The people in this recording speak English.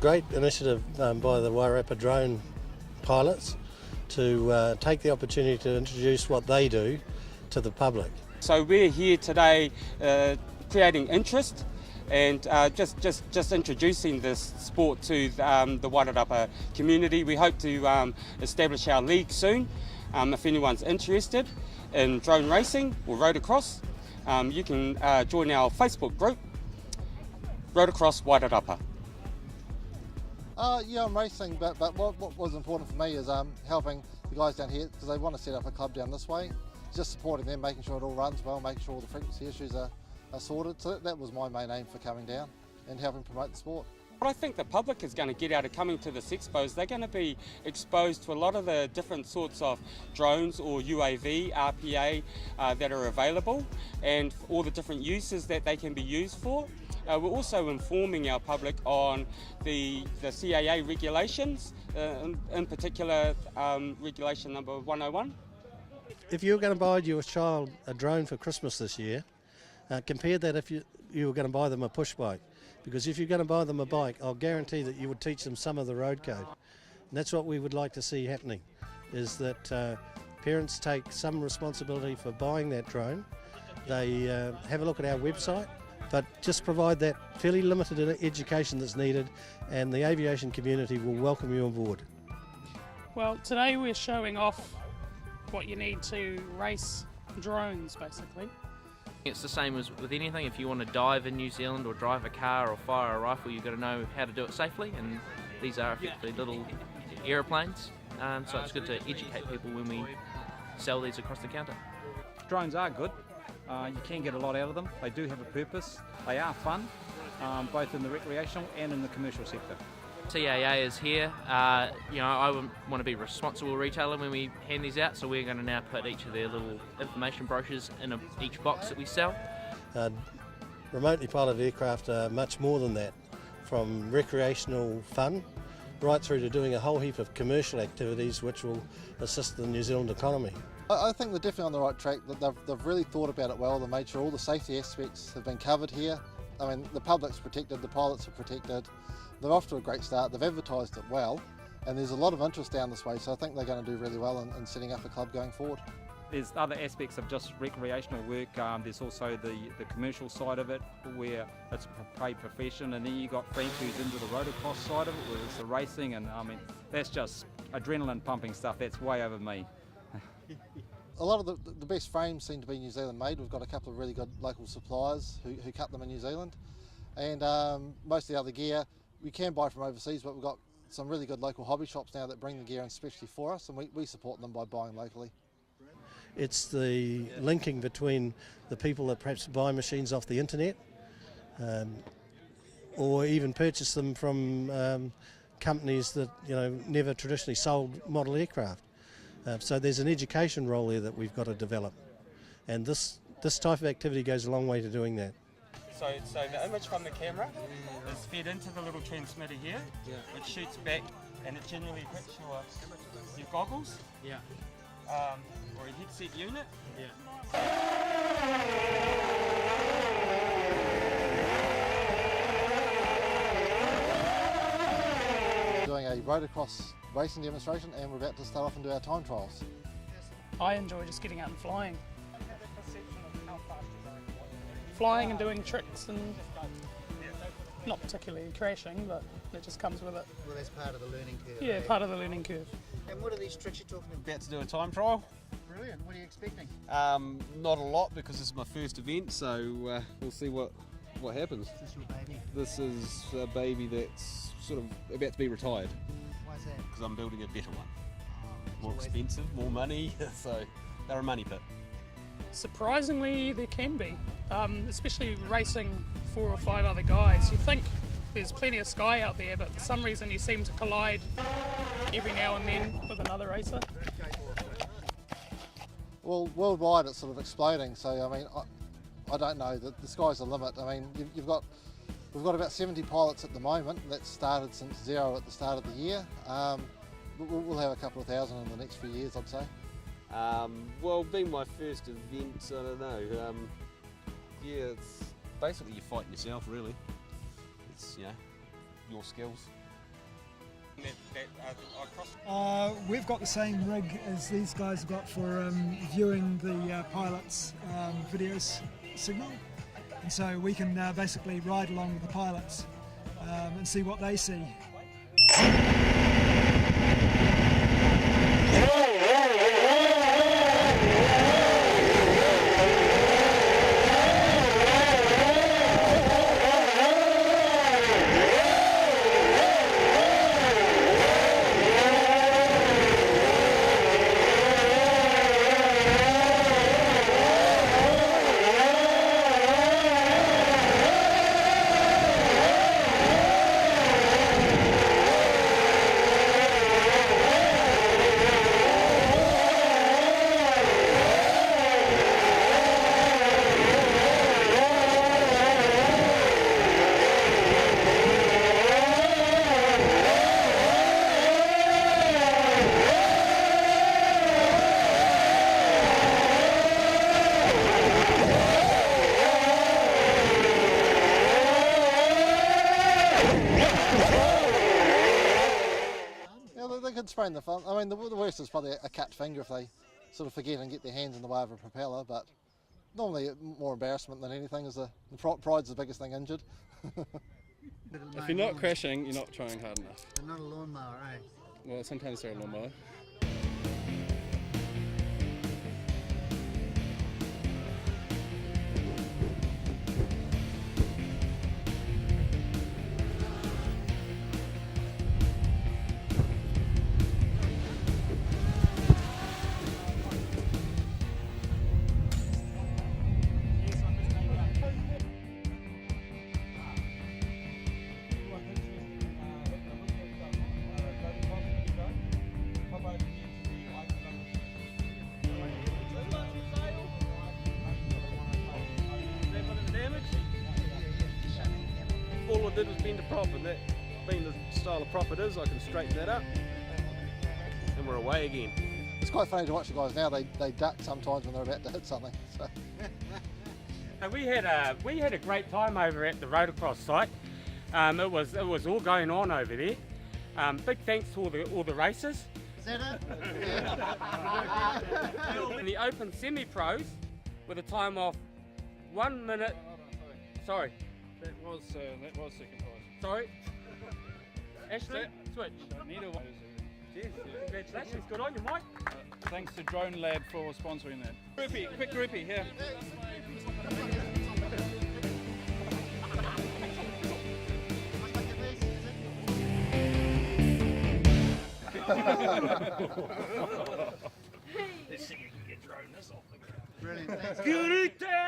great initiative by the Wairarapa drone pilots to take the opportunity to introduce what they do to the public. So we're here today creating interest and just introducing this sport to the Wairarapa community. We hope to establish our league soon. If anyone's interested in drone racing or Rotocross, you can join our Facebook group, Rotocross Wairarapa. Yeah, I'm racing, but what was important for me is helping the guys down here because they want to set up a club down this way. Just supporting them, making sure it all runs well, making sure all the frequency issues are sorted. So that was my main aim for coming down and helping promote the sport. What I think the public is going to get out of coming to this expo is they're going to be exposed to a lot of the different sorts of drones or UAV, RPA that are available and all the different uses that they can be used for. We're also informing our public on the CAA regulations, in particular regulation number 101. If you're going to buy your child a drone for Christmas this year, compare that if you were going to buy them a push bike. Because if you're going to buy them a bike, I'll guarantee that you would teach them some of the road code. And that's what we would like to see happening, is that parents take some responsibility for buying that drone. They have a look at our website, but just provide that fairly limited education that's needed, and the aviation community will welcome you on board. Well, today we're showing off what you need to race drones, basically. It's the same as with anything. If you want to dive in New Zealand or drive a car or fire a rifle, you've got to know how to do it safely, and these are effectively little aeroplanes, so it's good to educate people when we sell these across the counter. Drones are good. You can get a lot out of them. They do have a purpose. They are fun, both in the recreational and in the commercial sector. CAA is here. I want to be a responsible retailer when we hand these out, so we're going to now put each of their little information brochures in each box that we sell. Remotely piloted aircraft are much more than that, from recreational fun right through to doing a whole heap of commercial activities which will assist the New Zealand economy. I think they're definitely on the right track. They've really thought about it well. They've made sure all the safety aspects have been covered here. I mean, the public's protected, the pilots are protected. They're off to a great start. They've advertised it well, and there's a lot of interest down this way, so I think they're going to do really well in setting up a club going forward. There's other aspects of just recreational work. There's also the commercial side of it, where it's a paid profession, and then you got Frank who's into the Rotocross side of it, where it's the racing, and I mean, that's just adrenaline pumping stuff. That's way over me. A lot of the best frames seem to be New Zealand made. We've got a couple of really good local suppliers who cut them in New Zealand, and most of the other gear we can buy from overseas, but we've got some really good local hobby shops now that bring the gear in especially for us, and we support them by buying locally. It's the linking between the people that perhaps buy machines off the internet or even purchase them from companies that never traditionally sold model aircraft. So there's an education role there that we've got to develop, and this type of activity goes a long way to doing that. So the image from the camera is fed into the little transmitter here. It shoots back and it generally hits your goggles or a headset unit. Doing a Rotocross racing demonstration, and we're about to start off and do our time trials. I enjoy just getting out and flying. Flying and doing tricks, and not particularly crashing, but it just comes with it. Well, that's part of the learning curve. Yeah, part of the learning curve. And what are these tricks you're talking about? About to do a time trial. Brilliant. What are you expecting? Not a lot, because this is my first event, so we'll see what happens. Is this your baby? This is a baby that's sort of about to be retired. Why is that? Because I'm building a better one. More expensive, more money, so they're a money pit. Surprisingly, there can be, especially racing 4 or 5 other guys. You think there's plenty of sky out there, but for some reason you seem to collide every now and then with another racer. Well, worldwide it's sort of exploding, so I mean, I don't know, the sky's the limit. I mean, we've got about 70 pilots at the moment. That's started since 0 at the start of the year. We'll have a couple of thousand in the next few years, I'd say. Well, being my first event, I don't know. Yeah, it's basically you're fighting yourself, really. It's your skills. We've got the same rig as these guys have got for viewing the pilot's video signal, and so we can basically ride along with the pilots and see what they see. They could sprain the front. I mean, the worst is probably a cat finger if they sort of forget and get their hands in the way of a propeller, but normally more embarrassment than anything. Is the pride's the biggest thing injured. If you're not crashing, you're not trying hard enough. They're not a lawnmower, eh? Well, sometimes they're a lawnmower. All I did was bend the prop, and that being the style of prop it is, I can straighten that up and we're away again. It's quite funny to watch the guys now. They duck sometimes when they're about to hit something. So. We had a great time over at the Rotocross site. It was all going on over there. Big thanks to all the racers. Is that it? In the open semi-pros with a time of 1 minute. Sorry. That was second prize. Sorry. Ashley, switch. Neither one. Cheers. Congratulations. Good on you, Mike. Thanks to Drone Lab for sponsoring that. Grippy, quick grippy here. Brilliant, thanks. Good evening.